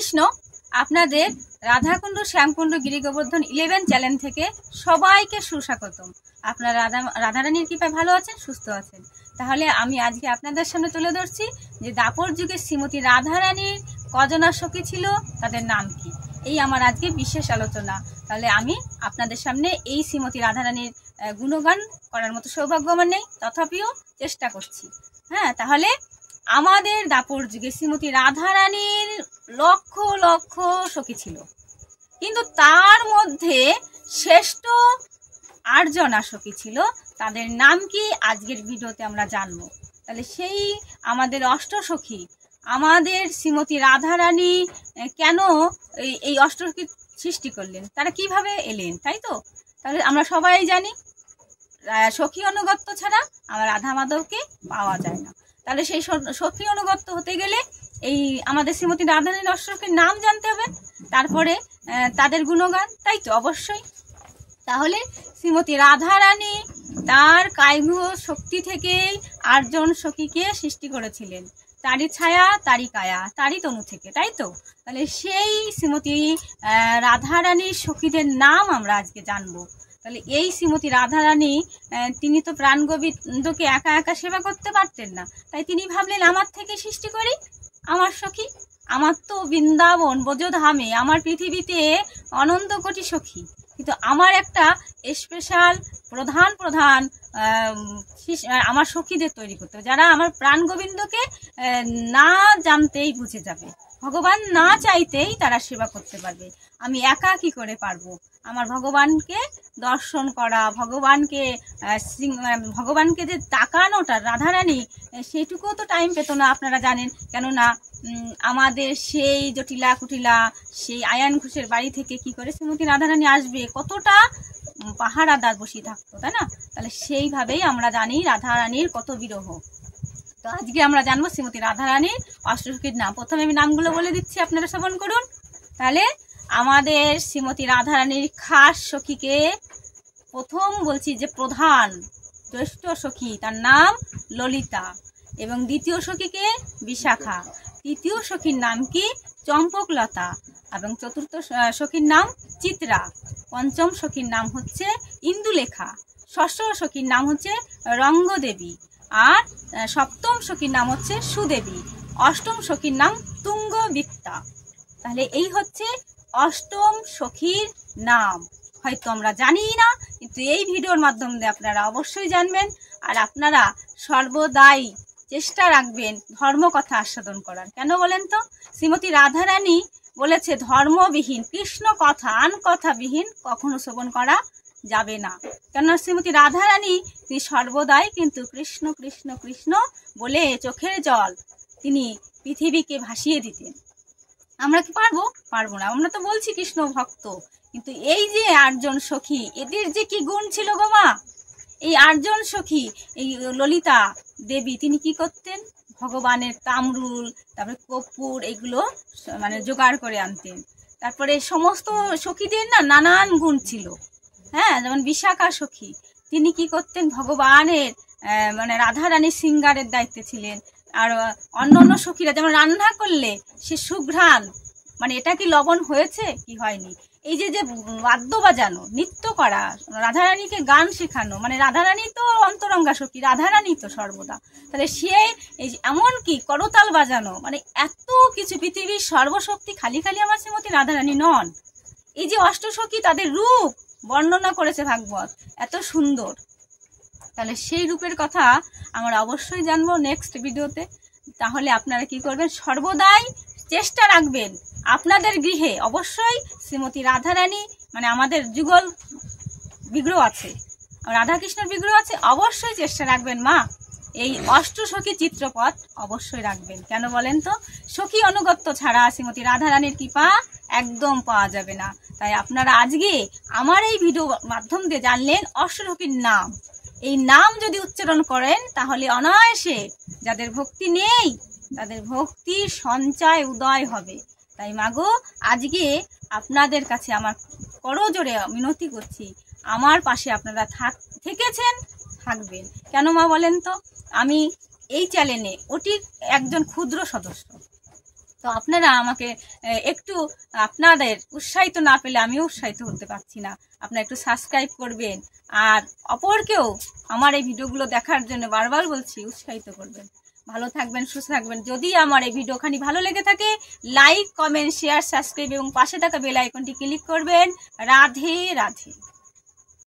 কৃষ্ণ। আপনাদের রাধাকুণ্ড শ্যামকুণ্ড গিরিগোবর্ধন 11 চ্যানেল থেকে সবাইকে সুস্বাগতম। আপনারা রাধারানীর কৃপায় ভালো আছেন, সুস্থ আছেন। তাহলে আমি আজকে আপনাদের সামনে তুলে ধরছি যে দাপর যুগে শ্রীমতী রাধারানীর কজনা সখী ছিল, তাদের নাম কি, এই আমার আজকে বিশেষ আলোচনা। তাহলে আমি আপনাদের সামনে এই শ্রীমতী রাধারানীর গুণগান করার মতো সৌভাগ্য আমার নেই, তথাপিও চেষ্টা করছি। হ্যাঁ, তাহলে আমাদের দাপর যুগে শ্রীমতী রাধারানীর লক্ষ লক্ষ সখী ছিল, কিন্তু তার মধ্যে শ্রেষ্ঠ 8 জনা সখী ছিল। তাদের নাম কি আজকের ভিডিওতে আমরা জানবো। তাহলে সেই আমাদের অষ্টসখী, আমাদের শ্রীমতী রাধারানী কেন এই অষ্টসখী সৃষ্টি করলেন, তারা কিভাবে এলেন, তাই তো? তাহলে আমরা সবাই জানি সখী অনুগত্য ছাড়া আমার রাধা মাধবকে পাওয়া যায় না। তাহলে সেই সখী অনুগত্য হতে গেলে এই আমাদের শ্রীমতী রাধারানীর অষ্টসখীর নাম জানতে হবে, তারপরে তাদের গুণগান, তাই তো? অবশ্যই। তাহলে শ্রীমতী রাধারানী তার কায়ভূ শক্তি থেকেই 8 জন সখীকে সৃষ্টি করেছিলেন, তারই ছায়া, তারই কায়া, তারই তনু থেকে, তাই তো? তাহলে সেই শ্রীমতী রাধারানীর সখীদের নাম আমরা আজকে জানবো। তাহলে এই শ্রীমতী রাধারানী তিনি তো প্রাণ গোবিন্দকে একা একা সেবা করতে পারতেন না, তাই তিনি ভাবলেন আমার থেকে সৃষ্টি করি আমার সখী। আমার তো বৃন্দাবন ব্রজধামে, আমার পৃথিবীতে অনন্ত কোটি সখী, কিন্তু আমার একটা স্পেশাল প্রধান আমার সখীদের তৈরি করতে হবে, যারা আমার প্রাণ গোবিন্দকে না জানতেই বুঝে যাবে, ভগবান না চাইতেই তারা সেবা করতে পারবে। আমি একা কি করে পারবো? আমার ভগবানকে দর্শন করা, ভগবানকে যে তাকানোটা রাধারানী সেইটুকুও তো টাইম পেত না, আপনারা জানেন। কেননা আমাদের সেই জটিলা কুটিলা সেই আয়ান ঘোষের বাড়ি থেকে কি করে শ্রীমতী রাধারানী আসবে, কতটা পাহারাদার বসিয়ে থাকতো, তাই না? তাহলে সেইভাবেই আমরা জানি রাধারানীর কত বিরহ। তো আজকে আমরা জানবো শ্রীমতী রাধারানীর অষ্টসখীর নাম। প্রথমে আমি নামগুলো বলে দিচ্ছি, আপনারা শ্রবণ করুন। তাহলে আমাদের শ্রীমতী রাধারানীর খাস সখীকে প্রথম বলছি যে প্রধান জ্যেষ্ঠ সখী, তার নাম ললিতা, এবং দ্বিতীয় সখীকে বিশাখা, তৃতীয় সখীর নাম কি চম্পকলতা, এবং চতুর্থ সখীর নাম চিত্রা, পঞ্চম সখীর নাম হচ্ছে ইন্দুলেখা, ষষ্ঠ সখীর নাম হচ্ছে রঙ্গদেবী, আর সপ্তম সখীর নাম হচ্ছে সুদেবী, অষ্টম সখীর নাম তুঙ্গবিত্তা। তাহলে এই হচ্ছে অষ্টম সখীর নাম। হয়তো আমরা জানি না, কিন্তু এই ভিডিওর মাধ্যমে আপনারা অবশ্যই জানবেন। আর আপনারা সর্বদাই চেষ্টা রাখবেন ধর্ম কথা আস্বাদন করার। কেন বলেন তো? শ্রীমতী রাধারানী বলেছে ধর্মবিহীন, কৃষ্ণ কথা আন কথা বিহীন কখনো শ্রবণ করা যাবে না। কেননা শ্রীমতী রাধারানী তিনি সর্বদাই কিন্তু কৃষ্ণ কৃষ্ণ কৃষ্ণ বলে চোখের জল তিনি পৃথিবীকে ভাসিয়ে দিতেন। আমরা কি পারবো না। আমরা তো বলছি কৃষ্ণ ভক্ত, কিন্তু এই যে 8 জন সখী, এদের যে কি গুণ ছিল গো মা! এই 8 জন সখী, এই ললিতা দেবী তিনি কি করতেন? ভগবানের তামরুল, তারপরে কর্পূর, এগুলো মানে জোগাড় করে আনতেন। তারপরে সমস্ত সখীদের না নানান গুণ ছিল। হ্যাঁ, যেমন বিশাখা সখী, তিনি কি করতেন? ভগবানের মানে রাধারানীর সিঙ্গারের দায়িত্বে ছিলেন। আর অন্য সখীরা যেমন রান্না করলে সে সুঘ্রাণ, মানে এটা কি লবণ হয়েছে কি হয়নি, এই যে বাদ্য বাজানো, নৃত্য করা, রাধারানীকে গান শেখানো, মানে রাধারানী তো অন্তরঙ্গা সখী, রাধারানী তো সর্বদা। তাহলে সে এই এমন কি করতাল বাজানো, মানে এত কিছু, পৃথিবীর সর্বশক্তি খালি আমার শ্রীমতী রাধারানী নন। এই যে অষ্টসখী, তাদের রূপ বর্ণনা করেছে ভাগবত, এত সুন্দর। তাহলে সেই রূপের কথা আমরা অবশ্যই জানবো নেক্সট ভিডিওতে। তাহলে আপনারা কি করবেন? সর্বদাই চেষ্টা রাখবেন আপনাদের গৃহে অবশ্যই শ্রীমতী রাধারানী, মানে আমাদের যুগল বিগ্রহ আছে, রাধাকৃষ্ণের বিগ্রহ আছে, অবশ্যই চেষ্টা রাখবেন মা এই অষ্টসখী চিত্রপট অবশ্যই রাখবেন। কেন বলেন তো? সখী অনুগত্য ছাড়া শ্রীমতী রাধারানীর কৃপা একদম পাওয়া যাবে না। তাই আপনারা আজকে আমার এই ভিডিও মাধ্যম দিয়ে জানলেন অষ্টসখীর নাম। এই নাম যদি উচ্চারণ করেন তাহলে অনায়াসে যাদের ভক্তি নেই তাদের ভক্তির সঞ্চয় উদয় হবে। তাই মাগো, আজকে আপনাদের কাছে আমার করজোড়ে মিনতি করছি, আমার পাশে আপনারা থেকেছেন, থাকবেন। কেন মা বলেন তো? আমি এই চ্যানেলে ওটির একজন ক্ষুদ্র সদস্য, তো আপনারা আমাকে একটু আপনাদের উৎসাহিত না পেলে আমিও উৎসাহিত হতে পারছি না। আপনারা একটু সাবস্ক্রাইব করবেন আর অপরকেও আমার এই ভিডিওগুলো দেখার জন্য বারবার বলছি উৎসাহিত করবেন। ভালো থাকবেন, সুস্থ থাকবেন। যদি আমার এই ভিডিওখানি ভালো লেগে থাকে লাইক, কমেন্ট, শেয়ার, সাবস্ক্রাইব এবং পাশে থাকা বেল আইকনটি ক্লিক করবেন। রাধে রাধে।